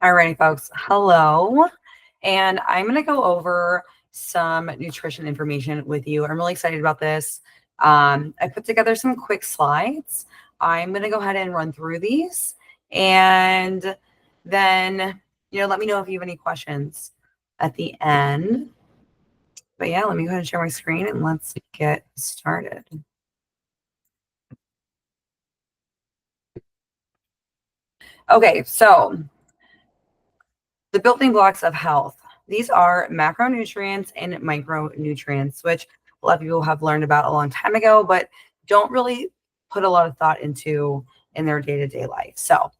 Alrighty, folks. Hello. And I'm going to go over some nutrition information with you. I'm really excited about this. I put together some quick slides. I'm going to go ahead and run through these. And then, let me know if you have any questions at the end. But yeah, let me go ahead and share my screen and let's get started. Okay, so the building blocks of health. These are macronutrients and micronutrients, which a lot of people have learned about a long time ago, but don't really put a lot of thought into in their day-to-day life. So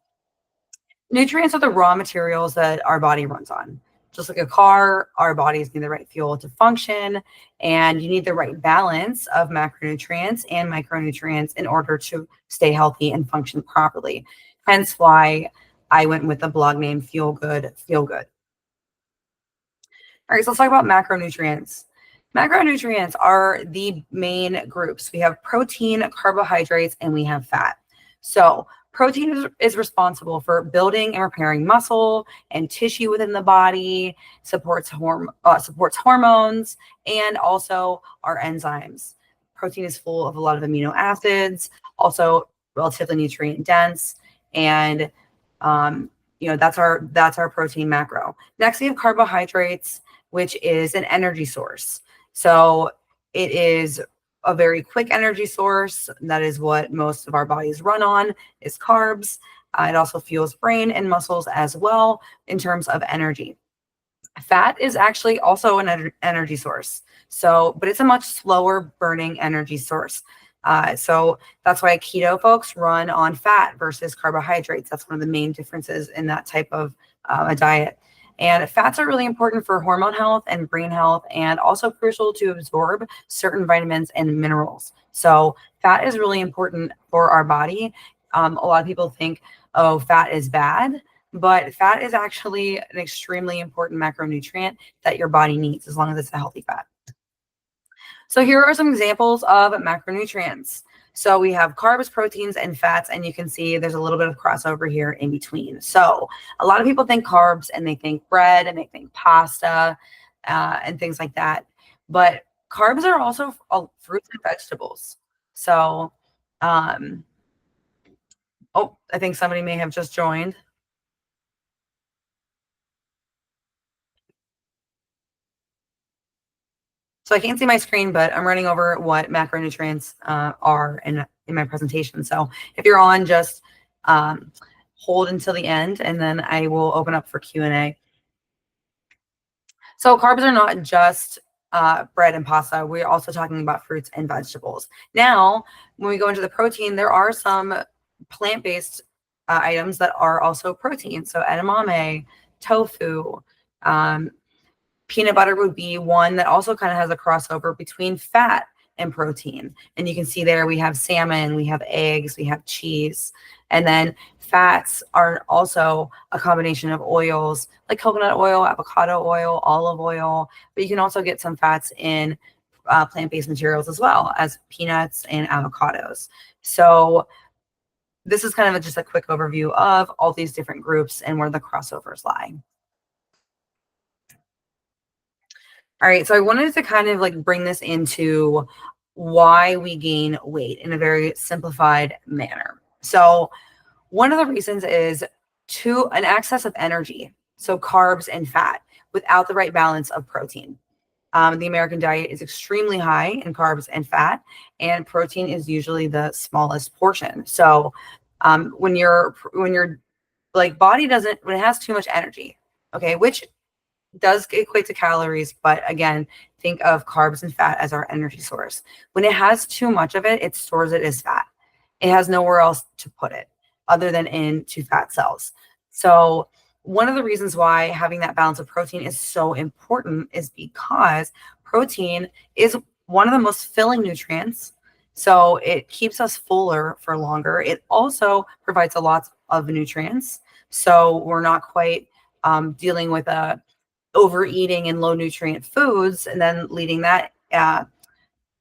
nutrients are the raw materials that our body runs on. Just like a car, our bodies need the right fuel to function, and you need the right balance of macronutrients and micronutrients in order to stay healthy and function properly. Hence why I went with the blog name Feel Good, Feel Good. All right, so let's talk about macronutrients. Macronutrients are the main groups. We have protein, carbohydrates, and we have fat. So protein is responsible for building and repairing muscle and tissue within the body, supports hormones, and also our enzymes. Protein is full of a lot of amino acids, also relatively nutrient dense, and that's our protein macro. Next, we have carbohydrates, which is an energy source. So it is a very quick energy source. That is what most of our bodies run on, is carbs. It also fuels brain and muscles as well in terms of energy. Fat is actually also an energy source. But it's a much slower burning energy source. So that's why keto folks run on fat versus carbohydrates. That's one of the main differences in that type of a diet. And fats are really important for hormone health and brain health, and also crucial to absorb certain vitamins and minerals. So fat is really important for our body. A lot of people think, oh, fat is bad, but fat is actually an extremely important macronutrient that your body needs as long as it's a healthy fat. So here are some examples of macronutrients. So we have carbs, proteins, and fats, and you can see there's a little bit of crossover here in between. So a lot of people think carbs and they think bread and they think pasta and things like that. But carbs are also fruits and vegetables. So, I think somebody may have just joined. So I can't see my screen, but I'm running over what macronutrients are in my presentation. So if you're on, just hold until the end, and then I will open up for Q&A. So carbs are not just bread and pasta. We're also talking about fruits and vegetables. Now, when we go into the protein, there are some plant-based items that are also protein. So edamame, tofu, peanut butter would be one that also kind of has a crossover between fat and protein. And you can see there we have salmon, we have eggs, we have cheese. And then fats are also a combination of oils like coconut oil, avocado oil, olive oil. But you can also get some fats in plant-based materials as well as peanuts and avocados. So this is kind of just a quick overview of all these different groups and where the crossovers lie. All right, so I wanted to kind of bring this into why we gain weight in a very simplified manner. So one of the reasons is an excess of energy, so carbs and fat, without the right balance of protein. The American diet is extremely high in carbs and fat, and protein is usually the smallest portion. So when your body when it has too much energy, okay, which does equate to calories, but again, think of carbs and fat as our energy source. When it has too much of it, it stores it as fat. It has nowhere else to put it other than into fat cells. So one of the reasons why having that balance of protein is so important is because protein is one of the most filling nutrients. So it keeps us fuller for longer. It also provides a lot of nutrients. So we're not quite dealing with overeating in low nutrient foods and then leading that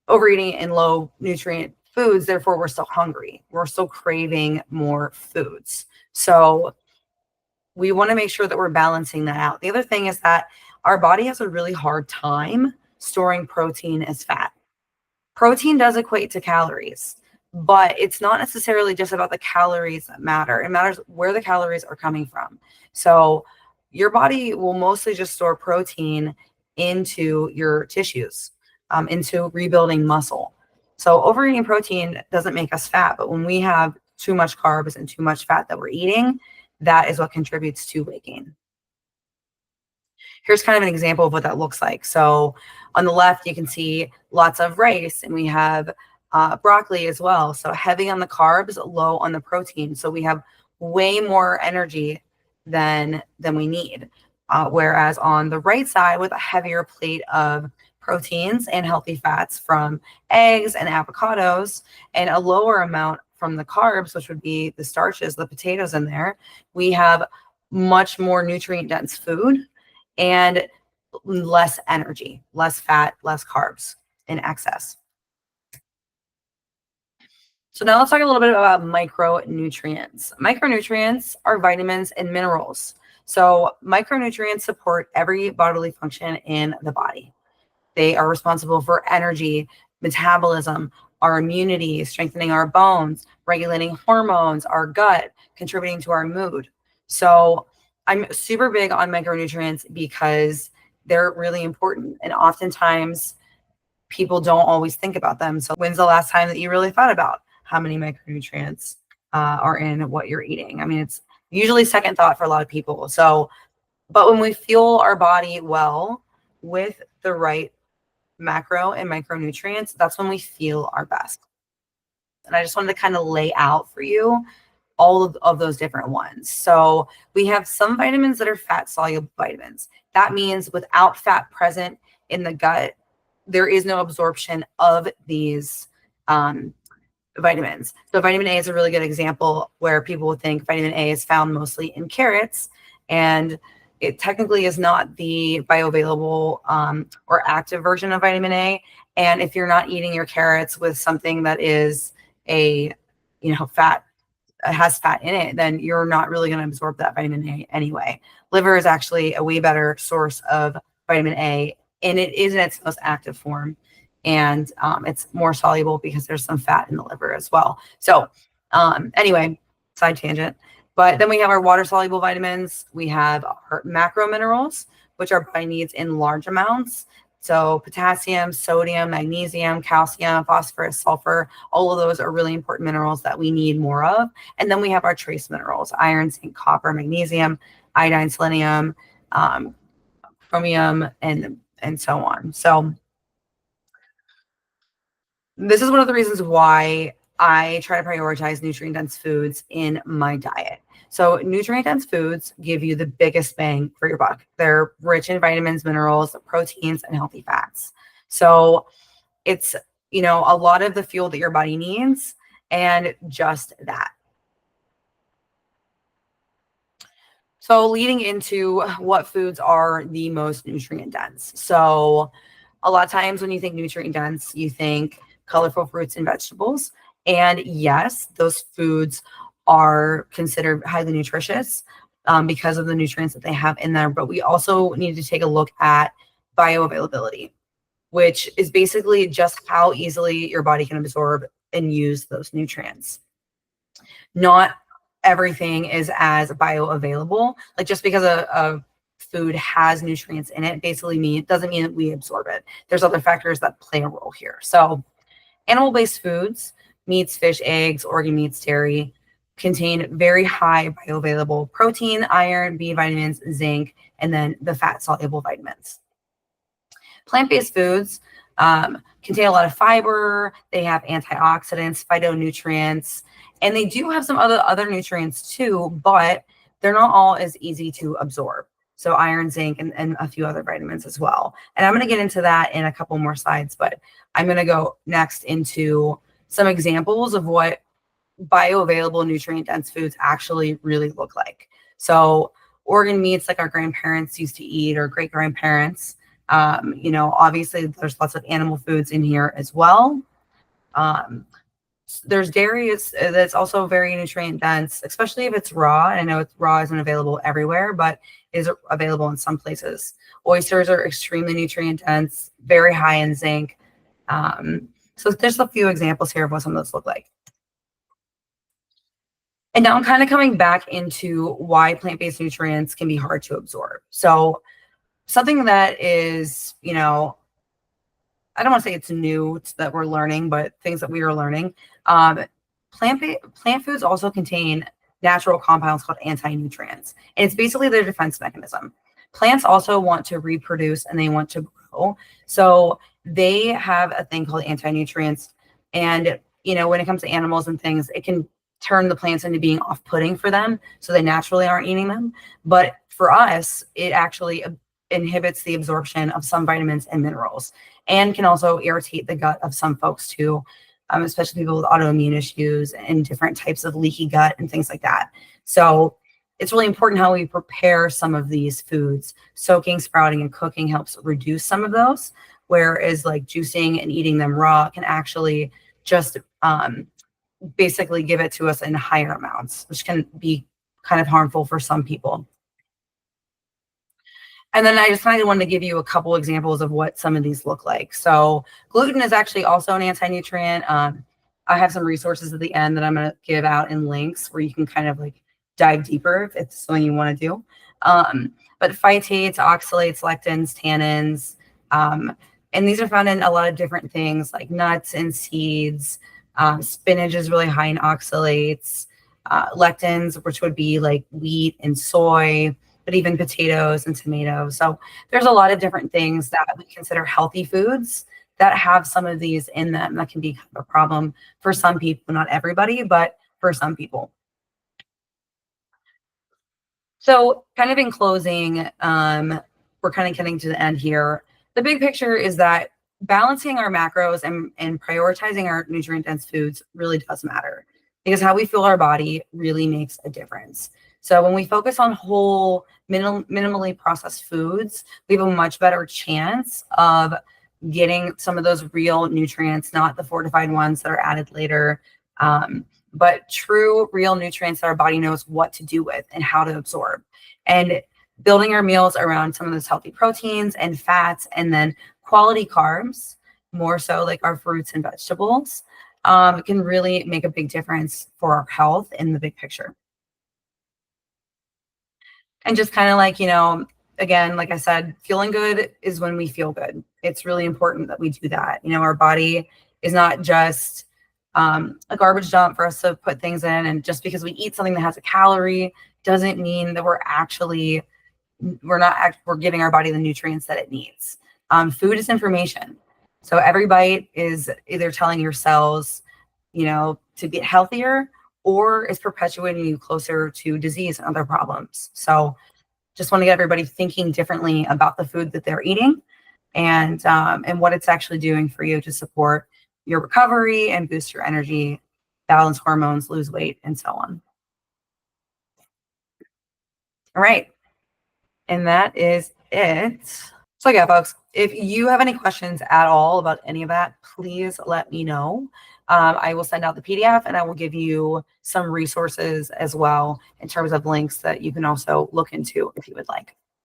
overeating in low nutrient foods. Therefore, we're still hungry. We're still craving more foods. So we want to make sure that we're balancing that out. The other thing is that our body has a really hard time storing protein as fat. Protein does equate to calories, but it's not necessarily just about the calories that matter. It matters where the calories are coming from. So your body will mostly just store protein into your tissues, into rebuilding muscle. So overeating protein doesn't make us fat, but when we have too much carbs and too much fat that we're eating, that is what contributes to weight gain. Here's kind of an example of what that looks like. So on the left, you can see lots of rice, and we have broccoli as well. So heavy on the carbs, low on the protein. So we have way more energy than we need. Whereas on the right side, with a heavier plate of proteins and healthy fats from eggs and avocados, and a lower amount from the carbs, which would be the starches, the potatoes in there, we have much more nutrient dense food and less energy, less fat, less carbs in excess. So now let's talk a little bit about micronutrients. Micronutrients are vitamins and minerals. So micronutrients support every bodily function in the body. They are responsible for energy, metabolism, our immunity, strengthening our bones, regulating hormones, our gut, contributing to our mood. So I'm super big on micronutrients because they're really important. And oftentimes people don't always think about them. So when's the last time that you really thought about how many micronutrients are in what you're eating? I mean, it's usually second thought for a lot of people. So, but when we fuel our body well with the right macro and micronutrients, that's when we feel our best. And I just wanted to kind of lay out for you all of those different ones. So we have some vitamins that are fat soluble vitamins. That means without fat present in the gut, there is no absorption of these vitamins. So vitamin A is a really good example where people would think vitamin A is found mostly in carrots, and it technically is not the bioavailable or active version of vitamin A. And if you're not eating your carrots with something that is fat, has fat in it, then you're not really going to absorb that vitamin A anyway. Liver is actually a way better source of vitamin A, and it is in its most active form. And it's more soluble because there's some fat in the liver as well. So anyway, side tangent. But then we have our water-soluble vitamins. We have our macro minerals, which our body needs in large amounts. So potassium, sodium, magnesium, calcium, phosphorus, sulfur, all of those are really important minerals that we need more of. And then we have our trace minerals: iron, zinc, copper, magnesium, iodine, selenium, chromium, and so on. So this is one of the reasons why I try to prioritize nutrient-dense foods in my diet. So nutrient-dense foods give you the biggest bang for your buck. They're rich in vitamins, minerals, proteins, and healthy fats. So it's, a lot of the fuel that your body needs, and just that. So leading into what foods are the most nutrient dense. So a lot of times when you think nutrient dense, you think colorful fruits and vegetables. And yes, those foods are considered highly nutritious because of the nutrients that they have in there. But we also need to take a look at bioavailability, which is basically just how easily your body can absorb and use those nutrients. Not everything is as bioavailable. Like just because a food has nutrients in it doesn't mean that we absorb it. There's other factors that play a role here. So animal-based foods, meats, fish, eggs, organ meats, dairy, contain very high bioavailable protein, iron, B vitamins, zinc, and then the fat-soluble vitamins. Plant-based foods contain a lot of fiber. They have antioxidants, phytonutrients, and they do have some other nutrients too, but they're not all as easy to absorb. So iron, zinc, and a few other vitamins as well. And I'm going to get into that in a couple more slides, but I'm going to go next into some examples of what bioavailable nutrient-dense foods actually really look like. So organ meats like our grandparents used to eat, or great-grandparents. Obviously there's lots of animal foods in here as well. There's dairy that's also very nutrient dense, especially if it's raw. I know it's raw isn't available everywhere, but is available in some places. Oysters are extremely nutrient dense, very high in zinc. So there's a few examples here of what some of those look like. And now I'm kind of coming back into why plant-based nutrients can be hard to absorb. So something that is, I don't want to say it's new that we're learning, but things that we are learning. Plant foods also contain natural compounds called anti-nutrients, and it's basically their defense mechanism. Plants also want to reproduce and they want to grow, so they have a thing called anti-nutrients. And when it comes to animals and things, it can turn the plants into being off-putting for them, so they naturally aren't eating them. But for us, it actually inhibits the absorption of some vitamins and minerals, and can also irritate the gut of some folks too, especially people with autoimmune issues and different types of leaky gut and things like that. So it's really important how we prepare some of these foods. Soaking, sprouting, and cooking helps reduce some of those, whereas like juicing and eating them raw can actually just basically give it to us in higher amounts, which can be kind of harmful for some people. And then I just kind of wanted to give you a couple examples of what some of these look like. So gluten is actually also an anti-nutrient. I have some resources at the end that I'm going to give out in links where you can kind of like dive deeper if it's something you want to do. But phytates, oxalates, lectins, tannins, and these are found in a lot of different things like nuts and seeds. Spinach is really high in oxalates, lectins, which would be like wheat and soy, but even potatoes and tomatoes. So there's a lot of different things that we consider healthy foods that have some of these in them that can be kind of a problem for some people, not everybody, but for some people. So kind of in closing, we're kind of getting to the end here. The big picture is that balancing our macros and prioritizing our nutrient-dense foods really does matter, because how we fuel our body really makes a difference. So when we focus on whole, minimally processed foods, we have a much better chance of getting some of those real nutrients, not the fortified ones that are added later, but true, real nutrients that our body knows what to do with and how to absorb. And building our meals around some of those healthy proteins and fats, and then quality carbs, more so like our fruits and vegetables, can really make a big difference for our health in the big picture. And just kind of like, again, like I said, feeling good is when we feel good. It's really important that we do that. Our body is not just a garbage dump for us to put things in. And just because we eat something that has a calorie doesn't mean that we're giving our body the nutrients that it needs. Food is information. So every bite is either telling your cells, to get healthier, or is perpetuating you closer to disease and other problems. So just want to get everybody thinking differently about the food that they're eating, and what it's actually doing for you to support your recovery and boost your energy, balance hormones, lose weight, and so on. All right. And that is it. So yeah, folks, if you have any questions at all about any of that, please let me know. I will send out the PDF, and I will give you some resources as well in terms of links that you can also look into if you would like.